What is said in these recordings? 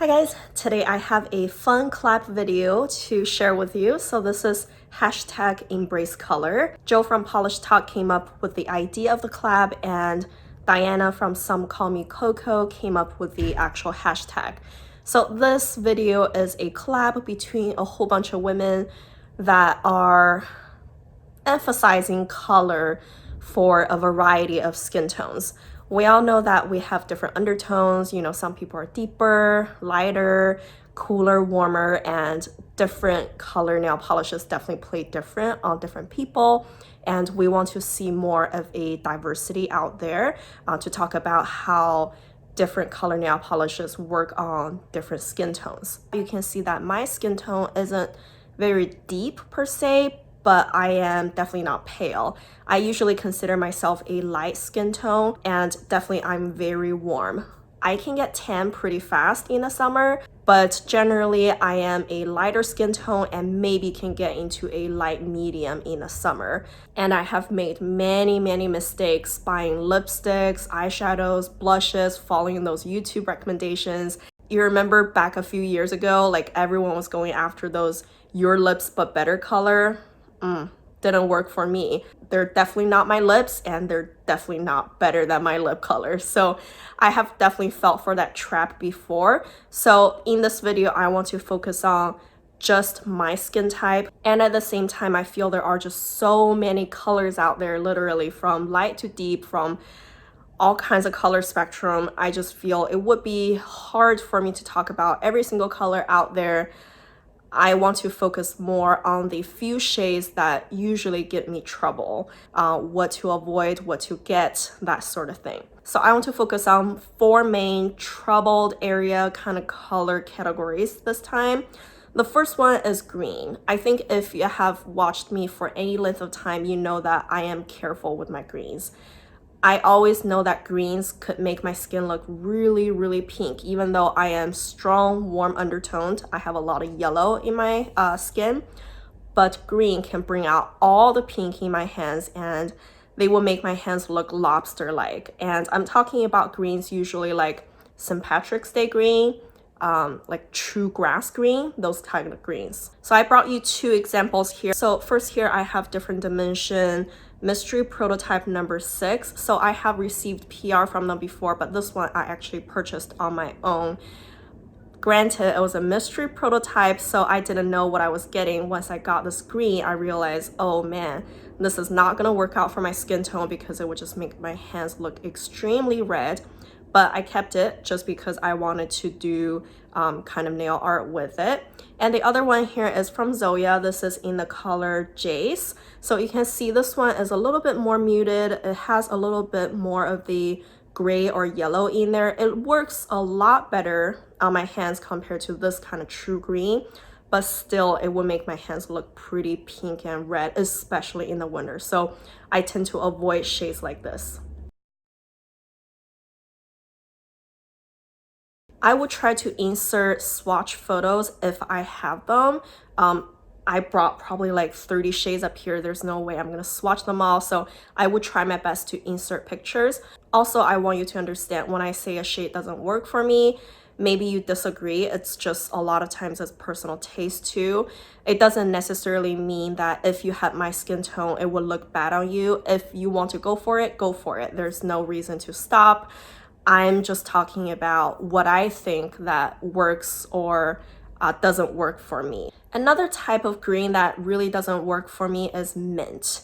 Hi guys, today I have a fun collab video to share with you. So this is hashtag embrace color. Joe from Polish Talk came up with the idea of the collab, and Diana from Some Call Me Coco came up with the actual hashtag. So this video is a collab between a whole bunch of women that are emphasizing color for a variety of skin tones. We all know that we have different undertones. You know, some people are deeper, lighter, cooler, warmer, and different color nail polishes definitely play different on different people. And we want to see more of a diversity out there to talk about how different color nail polishes work on different skin tones. You can see that my skin tone isn't very deep per se, but I am definitely not pale. I usually consider myself a light skin tone, and definitely I'm very warm. I can get tan pretty fast in the summer, but generally I am a lighter skin tone and maybe can get into a light medium in the summer. And I have made many mistakes buying lipsticks, eyeshadows, blushes, following those YouTube recommendations. You remember back a few years ago, like everyone was going after those your lips but better color. Didn't work for me. They're definitely not my lips, and they're definitely not better than my lip color. So I have definitely felt for that trap before. So in this video, I want to focus on just my skin type. And at the same time, I feel there are just so many colors out there, literally from light to deep, from all kinds of color spectrum. I just feel it would be hard for me to talk about every single color out there. I want to focus more on the few shades that usually give me trouble, what to avoid, what to get, that sort of thing. So I want to focus on 4 main troubled area kind of color categories this time. The first one is green. I think if you have watched me for any length of time, you know that I am careful with my greens. I always know that greens could make my skin look really pink, even though I am strong, warm undertoned. I have a lot of yellow in my skin, but green can bring out all the pink in my hands, and they will make my hands look lobster-like. And I'm talking about greens usually like St. Patrick's Day green, like true grass green, those kind of greens. So I brought you 2 examples here. So first here I have Different Dimension Mystery Prototype number 6. So I have received PR from them before, but this one I actually purchased on my own. Granted, it was a mystery prototype, so I didn't know what I was getting. Once I got this green, I realized, oh man, this is not gonna work out for my skin tone because it would just make my hands look extremely red. But I kept it just because I wanted to do kind of nail art with it. And the other one here is from Zoya. This is in the color Jace. So you can see this one is a little bit more muted. It has a little bit more of the gray or yellow in there. It works a lot better on my hands compared to this kind of true green, but still it will make my hands look pretty pink and red, especially in the winter. So I tend to avoid shades like this. I would try to insert swatch photos if I have them. I brought probably like 30 shades up here. There's no way I'm gonna swatch them all, so I would try my best to insert pictures. Also, I want you to understand when I say a shade doesn't work for me, maybe you disagree. It's just a lot of times it's personal taste too. It doesn't necessarily mean that if you had my skin tone, it would look bad on you. If you want to go for it, go for it. There's no reason to stop. I'm just talking about what I think that works or doesn't work for me. Another type of green that really doesn't work for me is mint.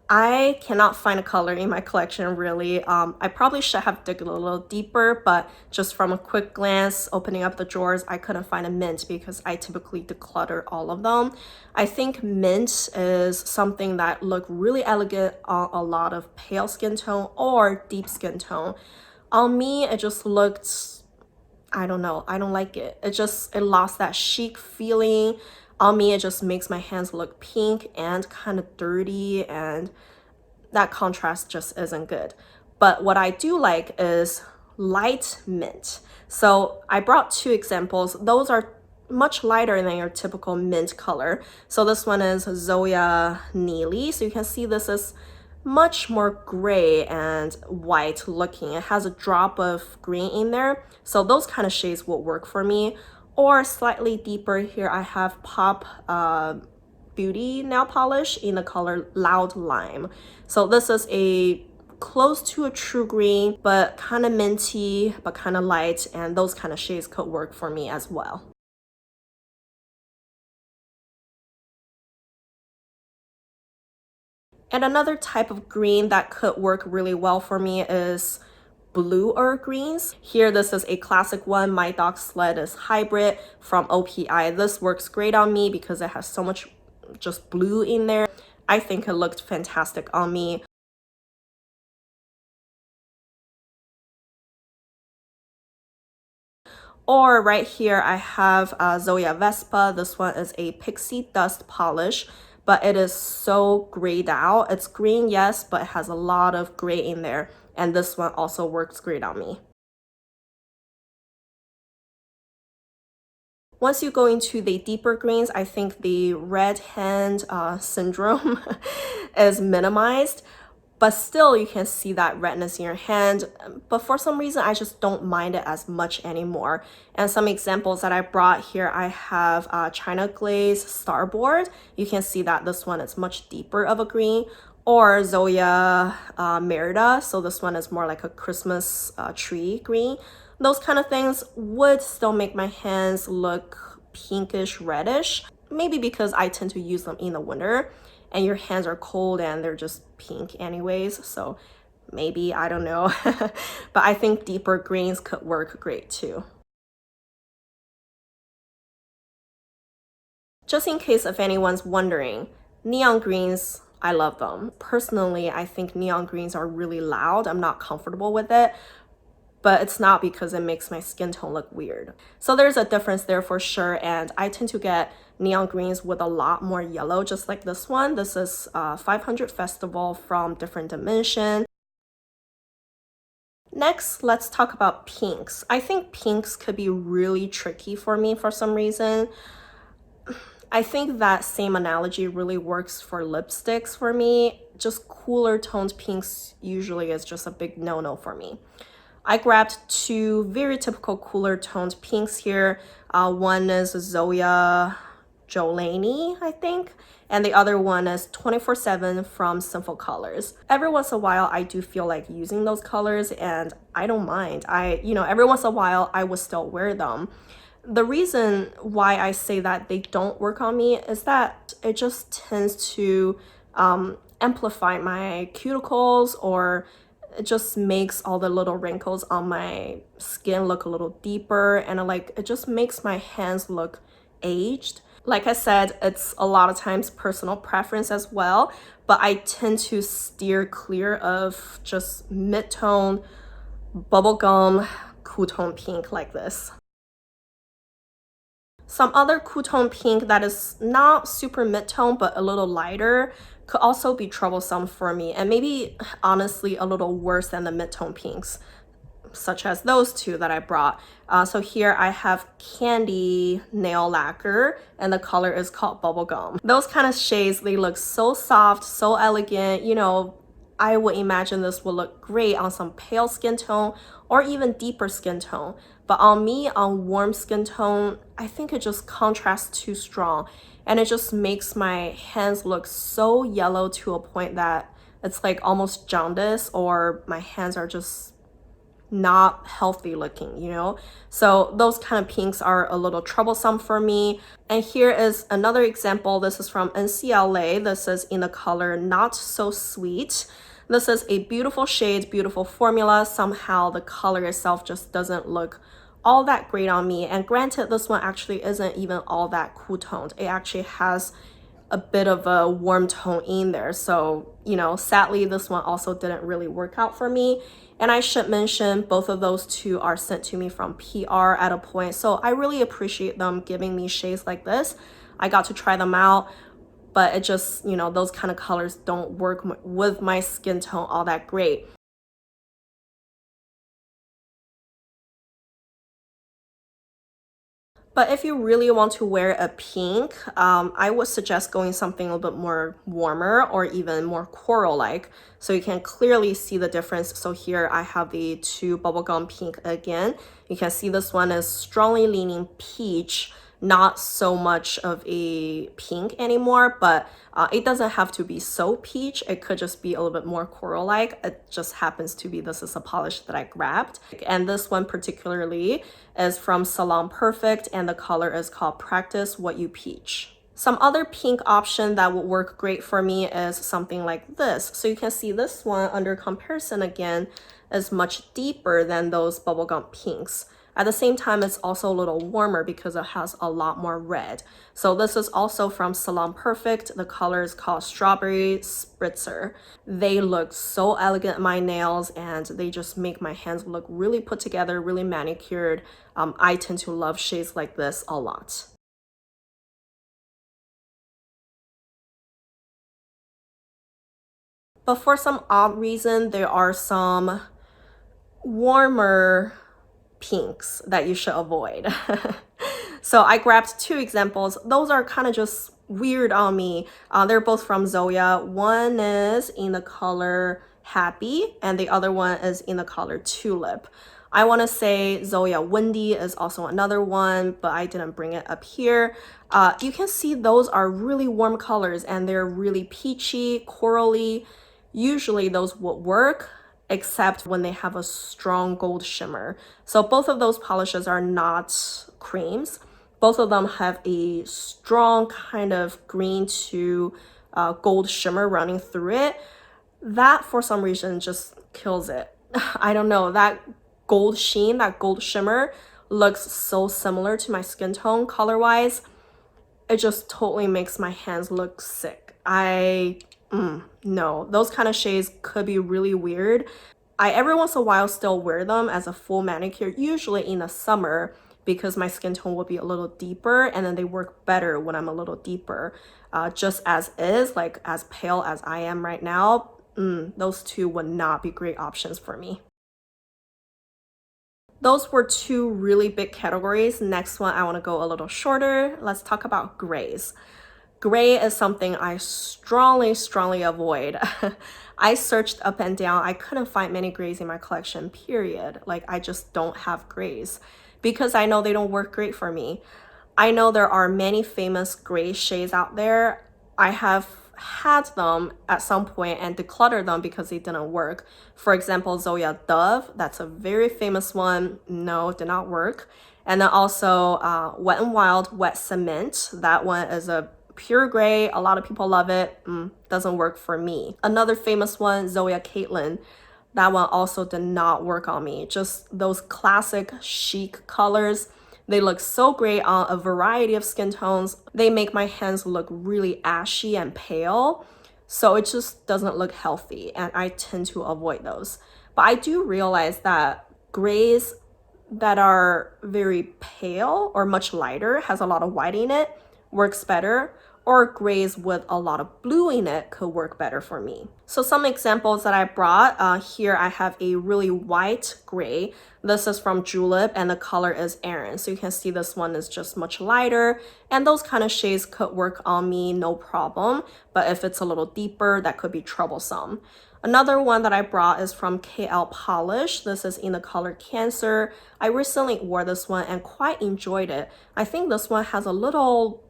I cannot find a color in my collection really. I probably should have dug a little deeper, but just from a quick glance, opening up the drawers, I couldn't find a mint because I typically declutter all of them. I think mint is something that look really elegant on a lot of pale skin tone or deep skin tone. On me, it just looked, I don't know, I don't like it. It lost that chic feeling. On me, it just makes my hands look pink and kind of dirty, and that contrast just isn't good. But what I do like is light mint. So I brought 2 examples. Those are much lighter than your typical mint color. So this one is Zoya Neely. So you can see this is much more gray and white looking. It has a drop of green in there. So those kind of shades will work for me. Or slightly deeper here, I have Pop Beauty nail polish in the color Loud Lime. So this is a close to a true green, but kind of minty, but kind of light, and those kind of shades could work for me as well. And another type of green that could work really well for me is bluer greens. Here, this is a classic one. My Dog Sled is hybrid from OPI. This works great on me because it has so much just blue in there. I think it looked fantastic on me. Or right here, I have Zoya Vespa. This one is a Pixie Dust polish, but it is so grayed out. It's green, yes, but it has a lot of gray in there. And this one also works great on me. Once you go into the deeper greens, I think the red hand syndrome is minimized, but still you can see that redness in your hand. But for some reason, I just don't mind it as much anymore. And some examples that I brought here, I have China Glaze Starboard. You can see that this one is much deeper of a green. Or Zoya Merida. So this one is more like a Christmas tree green. Those kind of things would still make my hands look pinkish reddish. Maybe because I tend to use them in the winter and your hands are cold and they're just pink anyways. So maybe, I don't know. But I think deeper greens could work great too. Just in case if anyone's wondering, neon greens, I love them. Personally, I think neon greens are really loud. I'm not comfortable with it, but it's not because it makes my skin tone look weird. So there's a difference there for sure, and I tend to get neon greens with a lot more yellow, just like this one. This is 500 Festival from Different Dimension. Next, let's talk about pinks. I think pinks could be really tricky for me for some reason. I think that same analogy really works for lipsticks for me. Just cooler toned pinks usually is just a big no-no for me. I grabbed two very typical cooler toned pinks here. One is Zoya Jolani, I think, and the other one is 24/7 from Sinful Colors. Every once in a while, I do feel like using those colors, and I don't mind. Every once in a while, I will still wear them. The reason why I say that they don't work on me is that it just tends to amplify my cuticles, or it just makes all the little wrinkles on my skin look a little deeper, and it just makes my hands look aged. Like I said, it's a lot of times personal preference as well, but I tend to steer clear of just mid-tone, bubblegum, cool tone pink like this. Some other cool tone pink that is not super mid-tone but a little lighter could also be troublesome for me, and maybe honestly a little worse than the mid-tone pinks, such as those two that I brought. So here I have Candy Nail Lacquer, and the color is called Bubblegum. Those kind of shades, they look so soft, so elegant. I would imagine this will look great on some pale skin tone or even deeper skin tone. But on me, on warm skin tone, I think it just contrasts too strong. And it just makes my hands look so yellow to a point that it's like almost jaundice, or my hands are just not healthy looking. So those kind of pinks are a little troublesome for me. And here is another example. This is from NCLA. This is in the color Not So Sweet. This is a beautiful shade, beautiful formula. Somehow the color itself just doesn't look all that great on me. And granted, this one actually isn't even all that cool toned. It actually has a bit of a warm tone in there. So, sadly, this one also didn't really work out for me. And I should mention both of those two are sent to me from PR at a point. So I really appreciate them giving me shades like this. I got to try them out, but it just, those kind of colors don't work with my skin tone all that great. But if you really want to wear a pink, I would suggest going something a little bit more warmer or even more coral-like, so you can clearly see the difference. So here I have the 2 bubblegum pink again. You can see this one is strongly leaning peach, not so much of a pink anymore, but it doesn't have to be so peach. It could just be a little bit more coral-like. It just happens to be this is a polish that I grabbed. And this one particularly is from Salon Perfect, and the color is called Practice What You Peach. Some other pink option that would work great for me is something like this. So you can see this one under comparison again is much deeper than those bubblegum pinks. At the same time, it's also a little warmer because it has a lot more red. So this is also from Salon Perfect. The color is called Strawberry Spritzer. They look so elegant in my nails, and they just make my hands look really put together, really manicured. I tend to love shades like this a lot. But for some odd reason, there are some warmer pinks that you should avoid. So I grabbed 2 examples. Those are kind of just weird on me. They're both from Zoya. One is in the color Happy, and the other one is in the color Tulip. I want to say Zoya Windy is also another one, but I didn't bring it up here. You can see those are really warm colors, and they're really peachy, corally. Usually those would work, except when they have a strong gold shimmer. So both of those polishes are not creams. Both of them have a strong kind of green to gold shimmer running through it. That, for some reason, just kills it. I don't know, that gold sheen, that gold shimmer looks so similar to my skin tone color-wise. It just totally makes my hands look sick. No, those kind of shades could be really weird. I every once in a while still wear them as a full manicure, usually in the summer, because my skin tone will be a little deeper, and then they work better when I'm a little deeper. Just as is, like as pale as I am right now, those 2 would not be great options for me. Those were 2 really big categories. Next one, I want to go a little shorter. Let's talk about grays. Gray is something I strongly avoid. I searched up and down. I couldn't find many grays in my collection, period. Like, I just don't have grays because I know they don't work great for me. I know there are many famous gray shades out there. I have had them at some point and decluttered them because they didn't work. For example, Zoya Dove, that's a very famous one. No, did not work. And then also Wet n Wild Wet Cement. That one is a pure gray. A lot of people love it. Doesn't work for me. Another famous one, Zoya Caitlin. That one also did not work on me. Just those classic chic colors. They look so great on a variety of skin tones. They make my hands look really ashy and pale. So it just doesn't look healthy, and I tend to avoid those. But I do realize that grays that are very pale or much lighter, has a lot of white in it, works better, or grays with a lot of blue in it could work better for me. So some examples that I brought, here I have a really white gray. This is from Julep, and the color is Aran. So you can see this one is just much lighter, and those kind of shades could work on me, no problem. But if it's a little deeper, that could be troublesome. Another one that I brought is from KL Polish. This is in the color Cancer. I recently wore this one and quite enjoyed it. I think this one has a little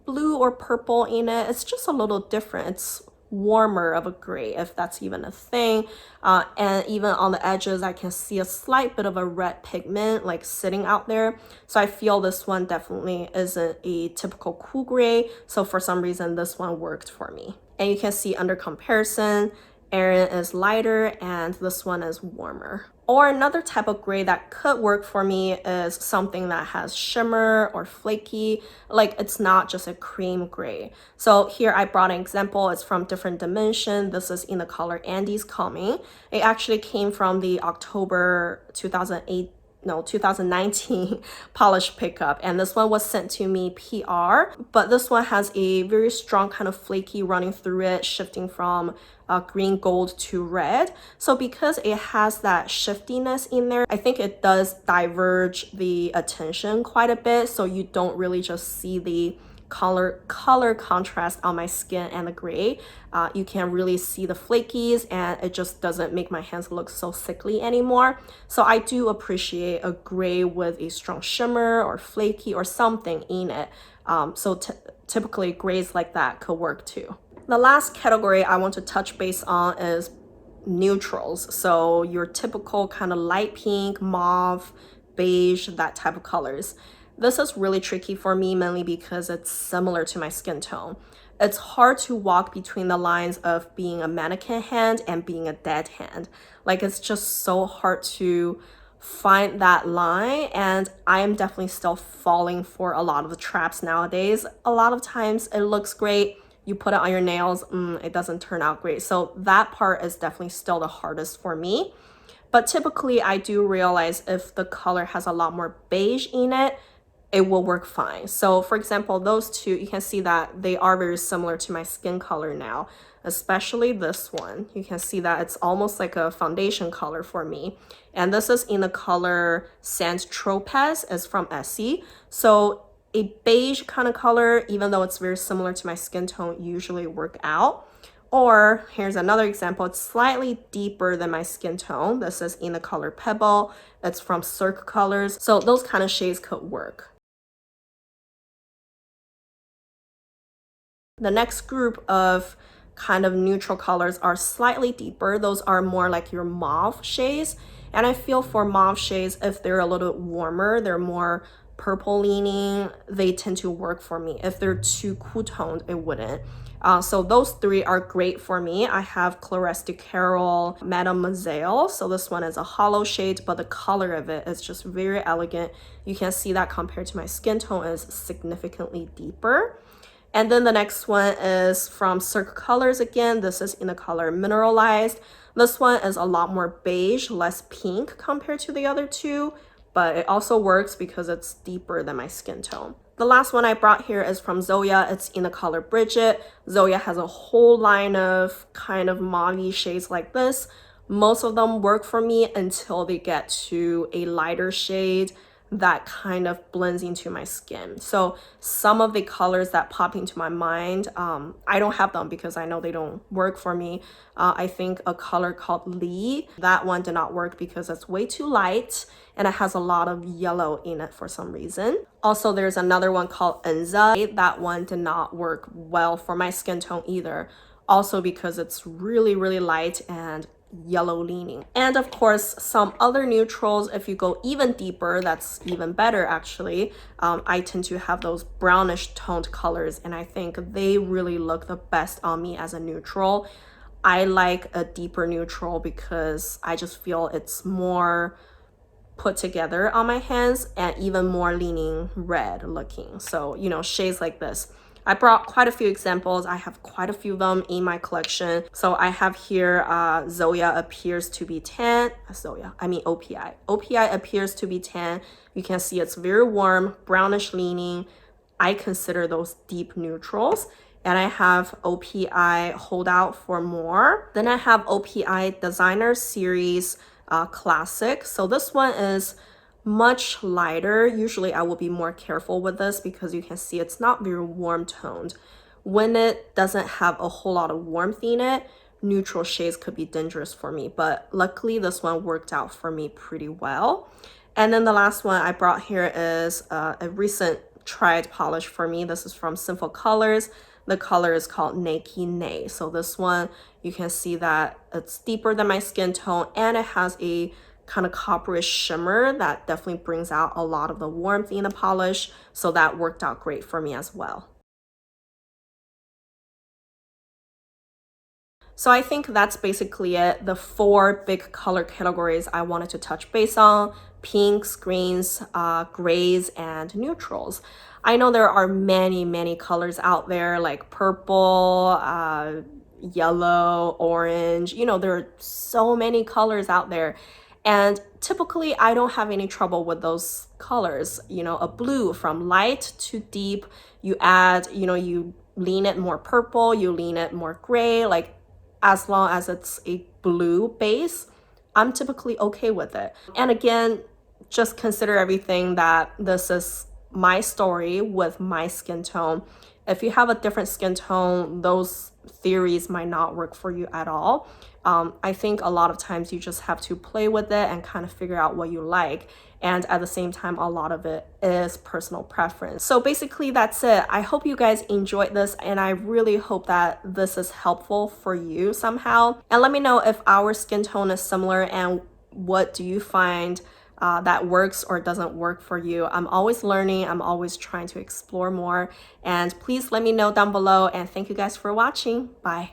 blue or purple in it. It's just a little different. It's warmer of a gray, if that's even a thing. And even on the edges, I can see a slight bit of a red pigment like sitting out there. So I feel this one definitely isn't a typical cool gray. So for some reason, this one worked for me. And you can see under comparison, Aran is lighter and this one is warmer. Or another type of gray that could work for me is something that has shimmer or flaky, like it's not just a cream gray. So here I brought an example. It's from Different Dimension. This is in the color Andy's Coming. It actually came from the October 2008 no 2019 polish pickup, and this one was sent to me PR, but this one has a very strong kind of flaky running through it, shifting from green gold to red. So because it has that shiftiness in there, I think it does diverge the attention quite a bit, so you don't really just see the color contrast on my skin and the gray. You can really see the flakies, and it just doesn't make my hands look so sickly anymore. So I do appreciate a gray with a strong shimmer or flaky or something in it. So typically grays like that could work too. The last category I want to touch base on is neutrals. So your typical kind of light pink, mauve, beige, that type of colors. This is really tricky for me, mainly because it's similar to my skin tone. It's hard to walk between the lines of being a mannequin hand and being a dead hand. Like, it's just so hard to find that line, and I am definitely still falling for a lot of the traps nowadays. A lot of times it looks great, you put it on your nails, it doesn't turn out great. So that part is definitely still the hardest for me. But typically I do realize if the color has a lot more beige in it, it will work fine. So for example, those two, you can see that they are very similar to my skin color now, especially this one. You can see that it's almost like a foundation color for me. And this is in the color Sand Tropez, is from Essie. So a beige kind of color, even though it's very similar to my skin tone, usually work out. Or here's another example. It's slightly deeper than my skin tone. This is in the color Pebble. It's from Cirque Colors. So those kind of shades could work. The next group of kind of neutral colors are slightly deeper. Those are more like your mauve shades. And I feel for mauve shades, if they're a little bit warmer, they're more purple leaning, they tend to work for me. If they're too cool toned, it wouldn't. So those three are great for me. I have Clarisse de Carol Mademoiselle. So this one is a hollow shade, but the color of it is just very elegant. You can see that compared to my skin tone is significantly deeper. And then the next one is from Cirque Colors again. This is in the color Mineralized. This one is a lot more beige, less pink compared to the other two, but it also works because it's deeper than my skin tone. The last one I brought here is from Zoya. It's in the color Bridget. Zoya has a whole line of kind of mauve shades like this. Most of them work for me until they get to a lighter shade that kind of blends into my skin. So some of the colors that pop into my mind, I don't have them because I know they don't work for me. I think a color called Lee, that one did not work because it's way too light and it has a lot of yellow in it for some reason. Also, there's another one called Enza. That one did not work well for my skin tone either. Also because it's really, really light and yellow leaning. And of course, some other neutrals, if you go even deeper, that's even better actually. I tend to have those brownish toned colors, and I think they really look the best on me as a neutral. I like a deeper neutral because I just feel it's more put together on my hands and even more leaning red looking. So, you know, shades like this. I brought quite a few examples. I have quite a few of them in my collection. So I have here Zoya Appears to Be Tan. OPI. OPI Appears to Be Tan. You can see it's very warm, brownish leaning. I consider those deep neutrals. And I have OPI Hold Out for More. Then I have OPI Designer Series Classic. So this one is much lighter. Usually I will be more careful with this because you can see it's not very warm toned. When it doesn't have a whole lot of warmth in it, neutral shades could be dangerous for me, but luckily this one worked out for me pretty well. And then the last one I brought here is a recent tried polish for me. This is from Sinful Colors. The color is called Nakey Nay. So this one, you can see that it's deeper than my skin tone and it has a kind of copperish shimmer that definitely brings out a lot of the warmth in the polish. So that worked out great for me as well. So I think that's basically it. The 4 big color categories I wanted to touch base on: pinks, greens, grays, and neutrals. I know there are many colors out there like purple, yellow, orange. You know, there are so many colors out there. And typically I don't have any trouble with those colors. You know, a blue from light to deep, you add, you know, you lean it more purple, you lean it more gray, like as long as it's a blue base, I'm typically okay with it. And again, just consider everything that this is my story with my skin tone. If you have a different skin tone, those theories might not work for you at all. I think a lot of times you just have to play with it and kind of figure out what you like. And at the same time, a lot of it is personal preference. So basically that's it. I hope you guys enjoyed this, and I really hope that this is helpful for you somehow. And let me know if our skin tone is similar, and what do you find that works or doesn't work for you. I'm always learning. I'm always trying to explore more. And please let me know down below. And thank you guys for watching. Bye.